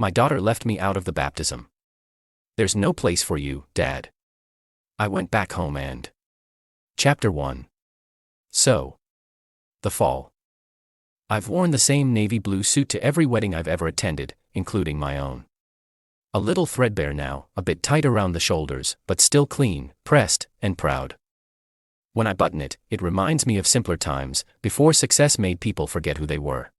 My daughter left me out of the baptism. There's no place for you, Dad. I went back home and... Chapter 1. So. The fall. I've worn the same navy blue suit to every wedding I've ever attended, including my own. A little threadbare now, a bit tight around the shoulders, but still clean, pressed, and proud. When I button it, it reminds me of simpler times, before success made people forget who they were.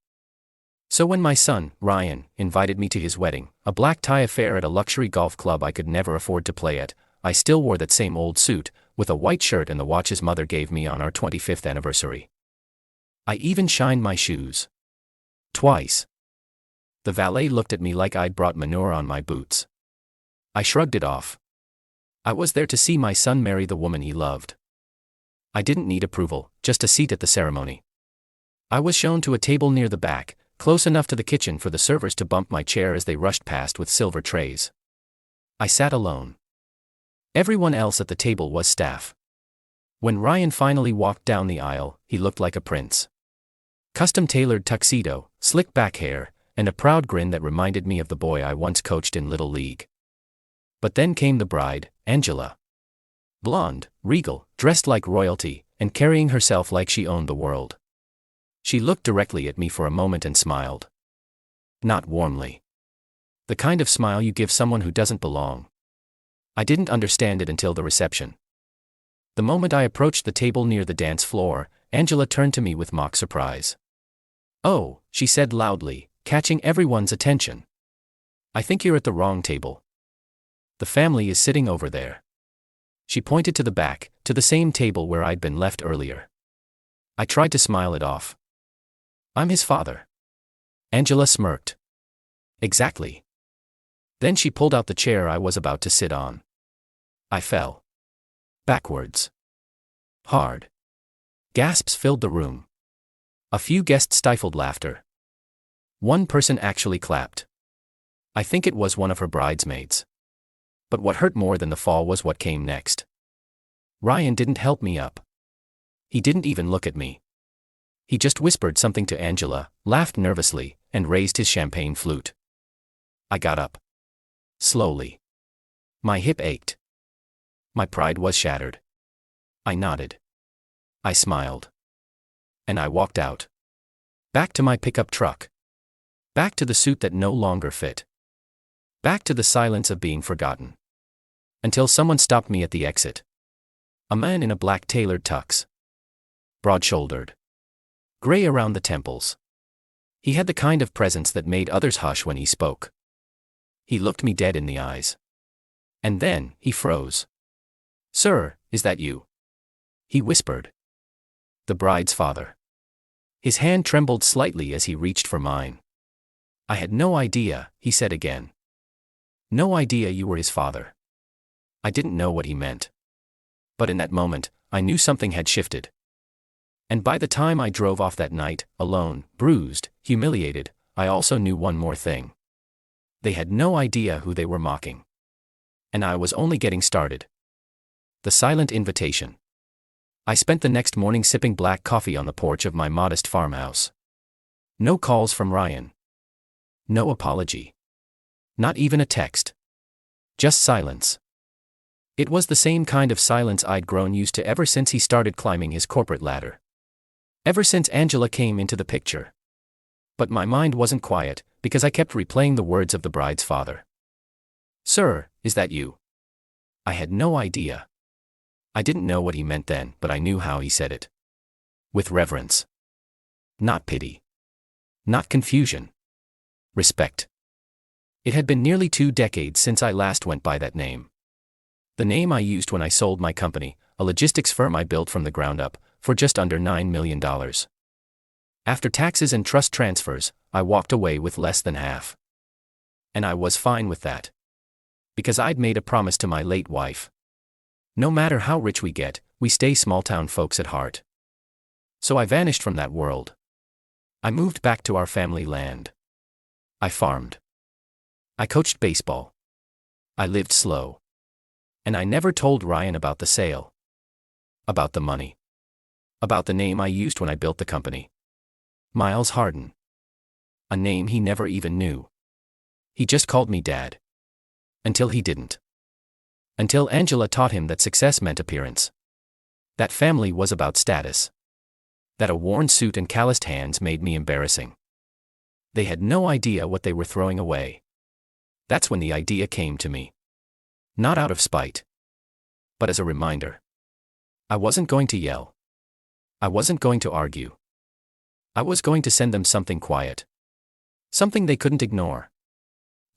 So when my son, Ryan, invited me to his wedding, a black tie affair at a luxury golf club I could never afford to play at, I still wore that same old suit, with a white shirt and the watch his mother gave me on our 25th anniversary. I even shined my shoes. Twice. The valet looked at me like I'd brought manure on my boots. I shrugged it off. I was there to see my son marry the woman he loved. I didn't need approval, just a seat at the ceremony. I was shown to a table near the back, close enough to the kitchen for the servers to bump my chair as they rushed past with silver trays. I sat alone. Everyone else at the table was staff. When Ryan finally walked down the aisle, he looked like a prince. Custom-tailored tuxedo, slick back hair, and a proud grin that reminded me of the boy I once coached in Little League. But then came the bride, Angela. Blonde, regal, dressed like royalty, and carrying herself like she owned the world. She looked directly at me for a moment and smiled. Not warmly. The kind of smile you give someone who doesn't belong. I didn't understand it until the reception. The moment I approached the table near the dance floor, Angela turned to me with mock surprise. "Oh," she said loudly, catching everyone's attention. "I think you're at the wrong table. The family is sitting over there." She pointed to the back, to the same table where I'd been left earlier. I tried to smile it off. "I'm his father." Angela smirked. "Exactly." Then she pulled out the chair I was about to sit on. I fell. Backwards. Hard. Gasps filled the room. A few guests stifled laughter. One person actually clapped. I think it was one of her bridesmaids. But what hurt more than the fall was what came next. Ryan didn't help me up. He didn't even look at me. He just whispered something to Angela, laughed nervously, and raised his champagne flute. I got up. Slowly. My hip ached. My pride was shattered. I nodded. I smiled. And I walked out. Back to my pickup truck. Back to the suit that no longer fit. Back to the silence of being forgotten. Until someone stopped me at the exit. A man in a black tailored tux. Broad-shouldered. Gray around the temples. He had the kind of presence that made others hush when he spoke. He looked me dead in the eyes. And then, he froze. "Sir, is that you?" He whispered. The bride's father. His hand trembled slightly as he reached for mine. "I had no idea," he said again. "No idea you were his father." I didn't know what he meant. But in that moment, I knew something had shifted. And by the time I drove off that night, alone, bruised, humiliated, I also knew one more thing. They had no idea who they were mocking. And I was only getting started. The silent invitation. I spent the next morning sipping black coffee on the porch of my modest farmhouse. No calls from Ryan. No apology. Not even a text. Just silence. It was the same kind of silence I'd grown used to ever since he started climbing his corporate ladder. Ever since Angela came into the picture. But my mind wasn't quiet, because I kept replaying the words of the bride's father. "Sir, is that you?" I had no idea. I didn't know what he meant then, but I knew how he said it. With reverence. Not pity. Not confusion. Respect. It had been nearly 2 decades since I last went by that name. The name I used when I sold my company, a logistics firm I built from the ground up, for just under $9 million. After taxes and trust transfers, I walked away with less than half. And I was fine with that. Because I'd made a promise to my late wife. No matter how rich we get, we stay small-town folks at heart. So I vanished from that world. I moved back to our family land. I farmed. I coached baseball. I lived slow. And I never told Ryan about the sale. About the money. About the name I used when I built the company. Miles Harden. A name he never even knew. He just called me Dad. Until he didn't. Until Angela taught him that success meant appearance. That family was about status. That a worn suit and calloused hands made me embarrassing. They had no idea what they were throwing away. That's when the idea came to me. Not out of spite. But as a reminder. I wasn't going to yell. I wasn't going to argue. I was going to send them something quiet. Something they couldn't ignore.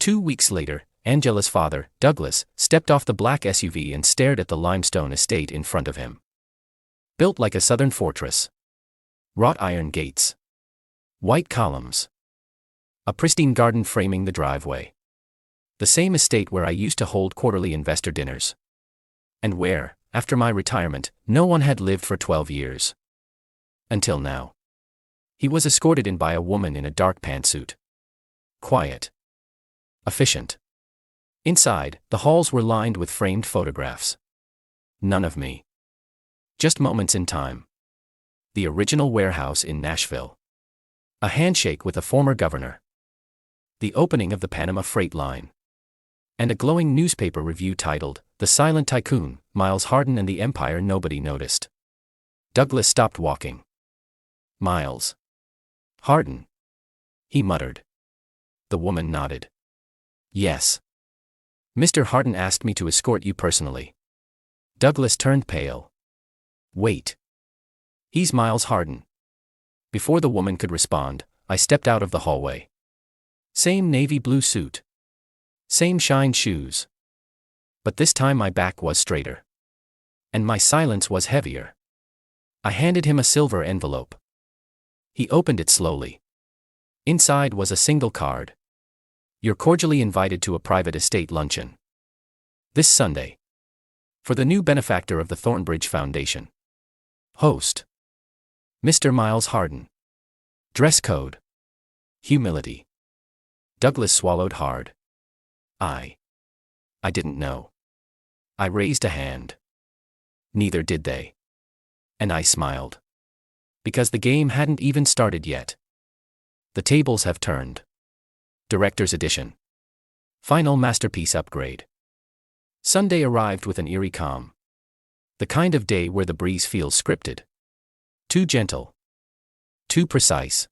2 weeks later, Angela's father, Douglas, stepped off the black SUV and stared at the limestone estate in front of him. Built like a southern fortress. Wrought iron gates. White columns. A pristine garden framing the driveway. The same estate where I used to hold quarterly investor dinners. And where, after my retirement, no one had lived for 12 years. Until now. He was escorted in by a woman in a dark pantsuit. Quiet. Efficient. Inside, the halls were lined with framed photographs. None of me. Just moments in time. The original warehouse in Nashville. A handshake with a former governor. The opening of the Panama Freight Line. And a glowing newspaper review titled, "The Silent Tycoon, Miles Hardin and the Empire Nobody Noticed." Douglas stopped walking. Miles. Hardin. He muttered. The woman nodded. Yes. Mr. Hardin asked me to escort you personally. Douglas turned pale. Wait. He's Miles Hardin. Before the woman could respond, I stepped out of the hallway. Same navy blue suit. Same shined shoes. But this time my back was straighter. And my silence was heavier. I handed him a silver envelope. He opened it slowly. Inside was a single card. You're cordially invited to a private estate luncheon. This Sunday. For the new benefactor of the Thornbridge Foundation. Host. Mr. Miles Hardin. Dress code. Humility. Douglas swallowed hard. I didn't know. I raised a hand. Neither did they. And I smiled. Because the game hadn't even started yet. The tables have turned. Director's Edition. Final masterpiece upgrade. Sunday arrived with an eerie calm. The kind of day where the breeze feels scripted. Too gentle. Too precise.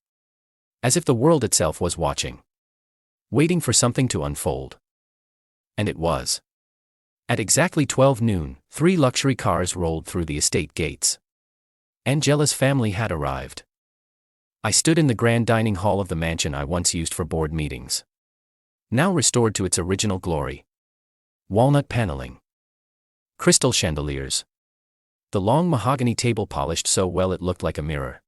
As if the world itself was watching. Waiting for something to unfold. And it was. At exactly 12 noon, 3 luxury cars rolled through the estate gates. Angela's family had arrived. I stood in the grand dining hall of the mansion I once used for board meetings. Now restored to its original glory. Walnut paneling. Crystal chandeliers. The long mahogany table polished so well it looked like a mirror.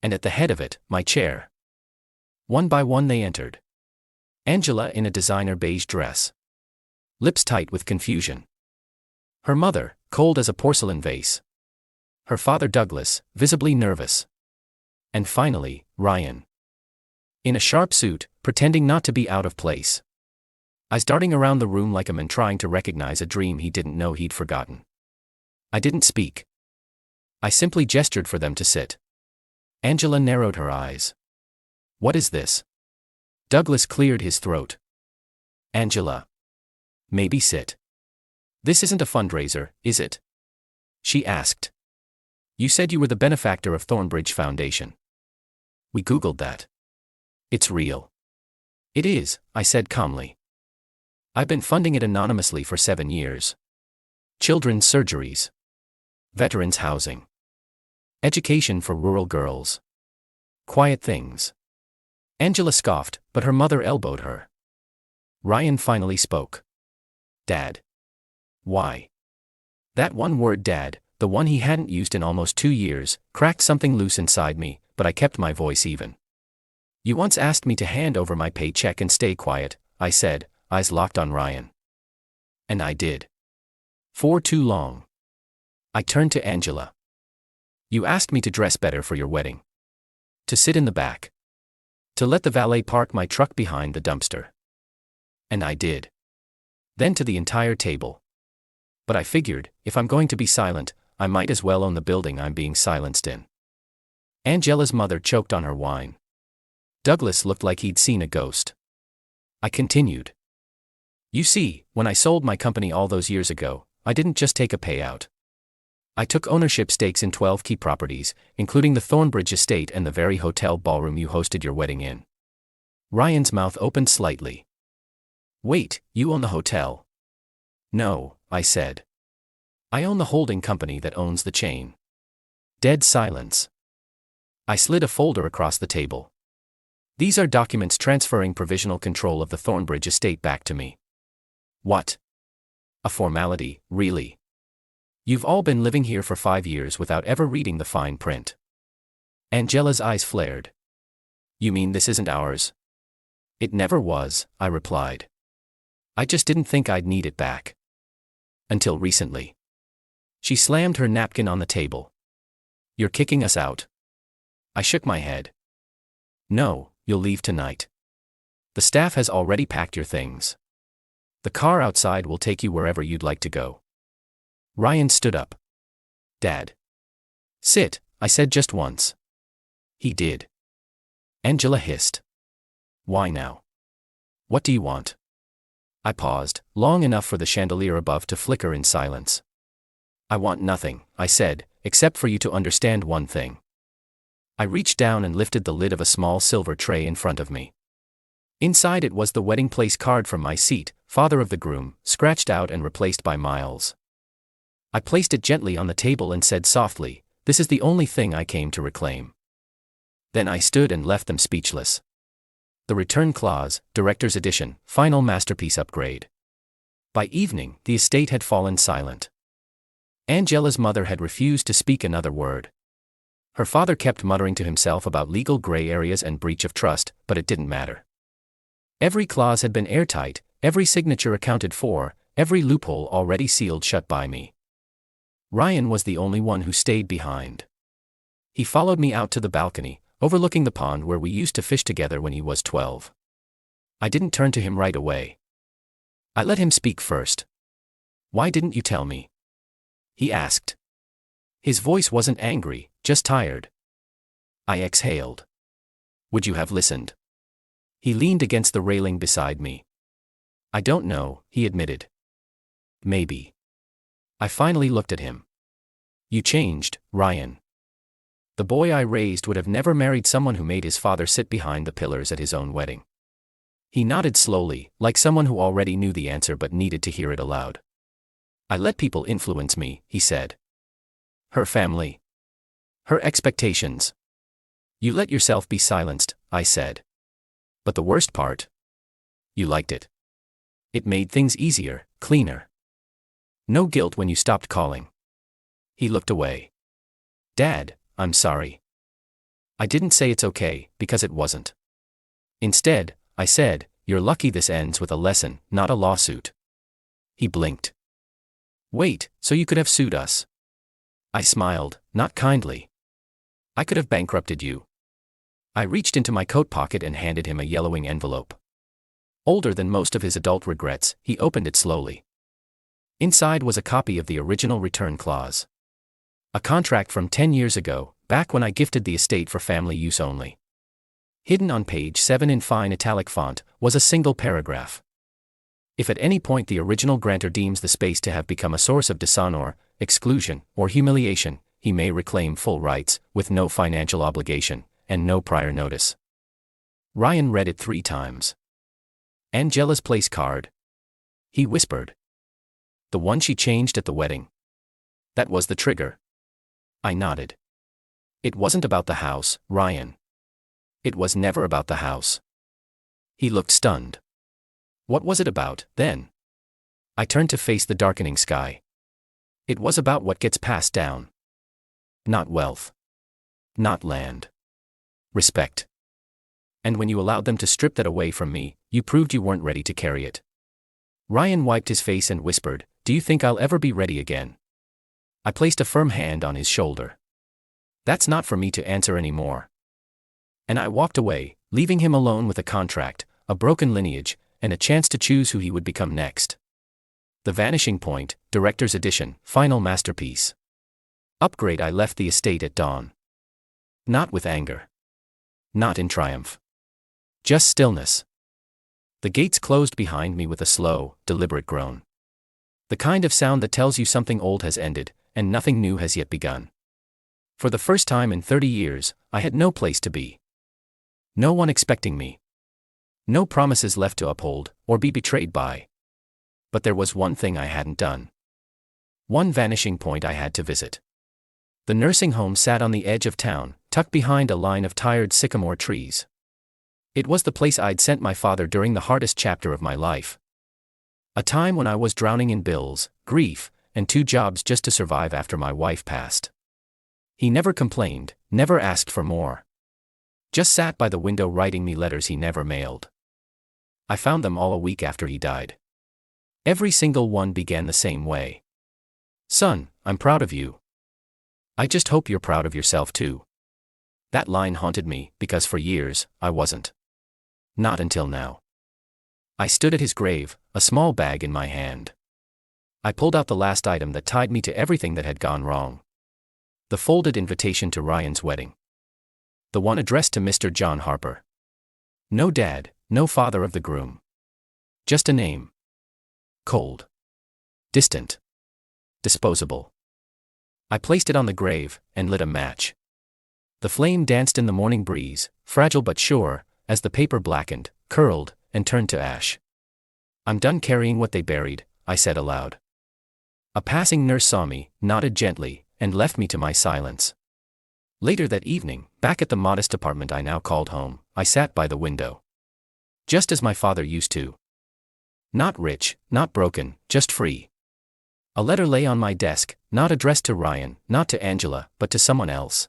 And at the head of it, my chair. One by one they entered. Angela in a designer beige dress. Lips tight with confusion. Her mother, cold as a porcelain vase. Her father Douglas, visibly nervous. And finally, Ryan. In a sharp suit, pretending not to be out of place. Eyes darting around the room like a man trying to recognize a dream he didn't know he'd forgotten. I didn't speak. I simply gestured for them to sit. Angela narrowed her eyes. What is this? Douglas cleared his throat. Angela. Maybe sit. This isn't a fundraiser, is it? She asked. You said you were the benefactor of Thornbridge Foundation. We Googled that. It's real. It is, I said calmly. I've been funding it anonymously for 7 years. Children's surgeries. Veterans housing. Education for rural girls. Quiet things. Angela scoffed, but her mother elbowed her. Ryan finally spoke. Dad. Why? That one word Dad, the one he hadn't used in almost 2 years, cracked something loose inside me, but I kept my voice even. You once asked me to hand over my paycheck and stay quiet, I said, eyes locked on Ryan. And I did. For too long. I turned to Angela. You asked me to dress better for your wedding. To sit in the back. To let the valet park my truck behind the dumpster. And I did. Then to the entire table. But I figured, if I'm going to be silent, I might as well own the building I'm being silenced in. Angela's mother choked on her wine. Douglas looked like he'd seen a ghost. I continued. You see, when I sold my company all those years ago, I didn't just take a payout. I took ownership stakes in 12 key properties, including the Thornbridge estate and the very hotel ballroom you hosted your wedding in. Ryan's mouth opened slightly. Wait, you own the hotel? No, I said. I own the holding company that owns the chain. Dead silence. I slid a folder across the table. These are documents transferring provisional control of the Thornbridge estate back to me. What? A formality, really? You've all been living here for 5 years without ever reading the fine print. Angela's eyes flared. You mean this isn't ours? It never was, I replied. I just didn't think I'd need it back. Until recently. She slammed her napkin on the table. You're kicking us out? I shook my head. No, you'll leave tonight. The staff has already packed your things. The car outside will take you wherever you'd like to go. Ryan stood up. Dad. Sit, I said just once. He did. Angela hissed. Why now? What do you want? I paused, long enough for the chandelier above to flicker in silence. I want nothing, I said, except for you to understand one thing. I reached down and lifted the lid of a small silver tray in front of me. Inside it was the wedding place card from my seat, father of the groom, scratched out and replaced by Miles. I placed it gently on the table and said softly, this is the only thing I came to reclaim. Then I stood and left them speechless. The return clause, Director's Edition, final masterpiece upgrade. By evening, the estate had fallen silent. Angela's mother had refused to speak another word. Her father kept muttering to himself about legal gray areas and breach of trust, but it didn't matter. Every clause had been airtight, every signature accounted for, every loophole already sealed shut by me. Ryan was the only one who stayed behind. He followed me out to the balcony, overlooking the pond where we used to fish together when he was 12. I didn't turn to him right away. I let him speak first. Why didn't you tell me? He asked. His voice wasn't angry, just tired. I exhaled. Would you have listened? He leaned against the railing beside me. I don't know, he admitted. Maybe. I finally looked at him. You changed, Ryan. The boy I raised would have never married someone who made his father sit behind the pillars at his own wedding. He nodded slowly, like someone who already knew the answer but needed to hear it aloud. I let people influence me, he said. Her family. Her expectations. You let yourself be silenced, I said. But the worst part? You liked it. It made things easier, cleaner. No guilt when you stopped calling. He looked away. Dad, I'm sorry. I didn't say it's okay, because it wasn't. Instead, I said, you're lucky this ends with a lesson, not a lawsuit. He blinked. Wait, so you could have sued us? I smiled, not kindly. I could have bankrupted you. I reached into my coat pocket and handed him a yellowing envelope. Older than most of his adult regrets, he opened it slowly. Inside was a copy of the original return clause. A contract from 10 years ago, back when I gifted the estate for family use only. Hidden on page 7 in fine italic font, was a single paragraph. If at any point the original grantor deems the space to have become a source of dishonor, exclusion, or humiliation, he may reclaim full rights, with no financial obligation, and no prior notice. Ryan read it 3 times. Angela's place card. He whispered. The one she changed at the wedding. That was the trigger. I nodded. It wasn't about the house, Ryan. It was never about the house. He looked stunned. What was it about, then? I turned to face the darkening sky. It was about what gets passed down. Not wealth. Not land. Respect. And when you allowed them to strip that away from me, you proved you weren't ready to carry it. Ryan wiped his face and whispered, Do you think I'll ever be ready again? I placed a firm hand on his shoulder. That's not for me to answer anymore. And I walked away, leaving him alone with a contract, a broken lineage, and a chance to choose who he would become next. The Vanishing Point, Director's Edition, final masterpiece. Upgrade. I left the estate at dawn. Not with anger. Not in triumph. Just stillness. The gates closed behind me with a slow, deliberate groan. The kind of sound that tells you something old has ended, and nothing new has yet begun. For the first time in 30 years, I had no place to be. No one expecting me. No promises left to uphold, or be betrayed by. But there was one thing I hadn't done. One vanishing point I had to visit. The nursing home sat on the edge of town, tucked behind a line of tired sycamore trees. It was the place I'd sent my father during the hardest chapter of my life. A time when I was drowning in bills, grief, and 2 jobs just to survive after my wife passed. He never complained, never asked for more. Just sat by the window writing me letters he never mailed. I found them all a week after he died. Every single one began the same way. "Son, I'm proud of you. I just hope you're proud of yourself too." That line haunted me, because for years, I wasn't. Not until now. I stood at his grave, a small bag in my hand. I pulled out the last item that tied me to everything that had gone wrong. The folded invitation to Ryan's wedding. The one addressed to Mr. John Harper. No dad, no father of the groom. Just a name. Cold. Distant. Disposable. I placed it on the grave, and lit a match. The flame danced in the morning breeze, fragile but sure, as the paper blackened, curled, and turned to ash. "I'm done carrying what they buried," I said aloud. A passing nurse saw me, nodded gently, and left me to my silence. Later that evening, back at the modest apartment I now called home, I sat by the window. Just as my father used to. Not rich, not broken, just free. A letter lay on my desk, not addressed to Ryan, not to Angela, but to someone else.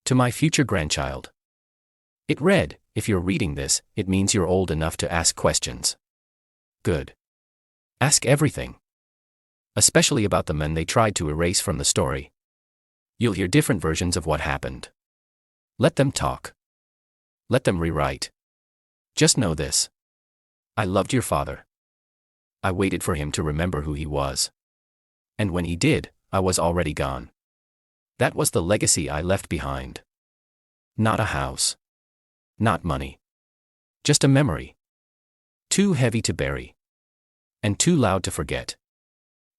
To my future grandchild. It read, "If you're reading this, it means you're old enough to ask questions. Good. Ask everything. Especially about the men they tried to erase from the story. You'll hear different versions of what happened. Let them talk. Let them rewrite. Just know this. I loved your father. I waited for him to remember who he was. And when he did, I was already gone. That was the legacy I left behind. Not a house. Not money. Just a memory. Too heavy to bury. And too loud to forget.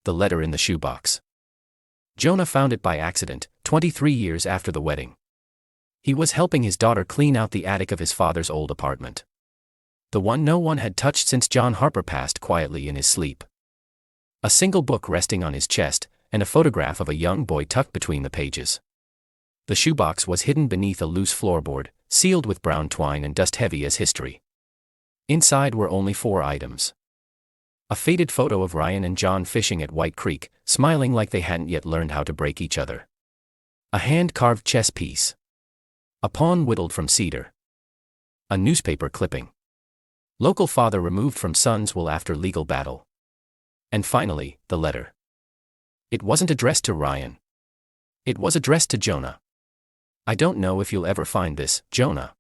The letter in the shoebox. Jonah found it by accident, 23 years after the wedding. He was helping his daughter clean out the attic of his father's old apartment. The one no one had touched since John Harper passed quietly in his sleep. A single book resting on his chest, and a photograph of a young boy tucked between the pages. The shoebox was hidden beneath a loose floorboard, sealed with brown twine and dust heavy as history. Inside were only 4 items. A faded photo of Ryan and John fishing at White Creek, smiling like they hadn't yet learned how to break each other. A hand-carved chess piece. A pawn whittled from cedar. A newspaper clipping. Local father removed from son's will after legal battle. And finally, the letter. It wasn't addressed to Ryan. It was addressed to Jonah. I don't know if you'll ever find this, Jonah.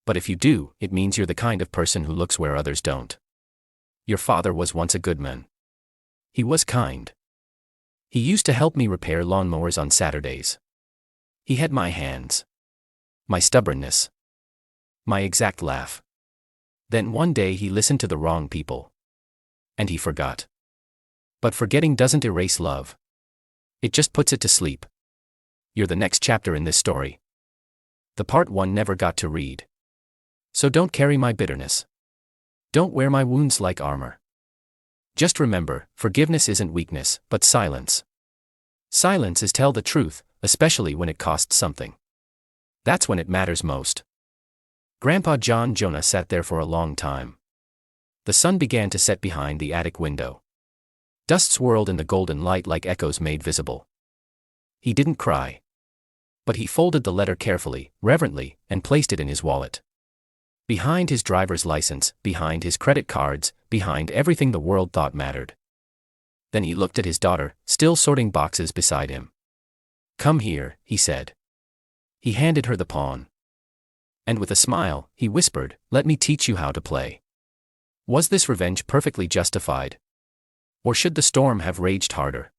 But if you do, it means you're the kind of person who looks where others don't. Your father was once a good man. He was kind. He used to help me repair lawnmowers on Saturdays. He had my hands. My stubbornness. My exact laugh. Then one day he listened to the wrong people. And he forgot. But forgetting doesn't erase love. It just puts it to sleep. You're the next chapter in this story. The part 1 never got to read. So don't carry my bitterness. Don't wear my wounds like armor. Just remember, forgiveness isn't weakness, but silence. Silence is tell the truth, especially when it costs something. That's when it matters most. Grandpa John Jonah sat there for a long time. The sun began to set behind the attic window. Dust swirled in the golden light like echoes made visible. He didn't cry. But he folded the letter carefully, reverently, and placed it in his wallet. Behind his driver's license, behind his credit cards, behind everything the world thought mattered. Then he looked at his daughter, still sorting boxes beside him. "Come here," he said. He handed her the pawn. And with a smile, he whispered, "Let me teach you how to play." Was this revenge perfectly justified? Or should the storm have raged harder?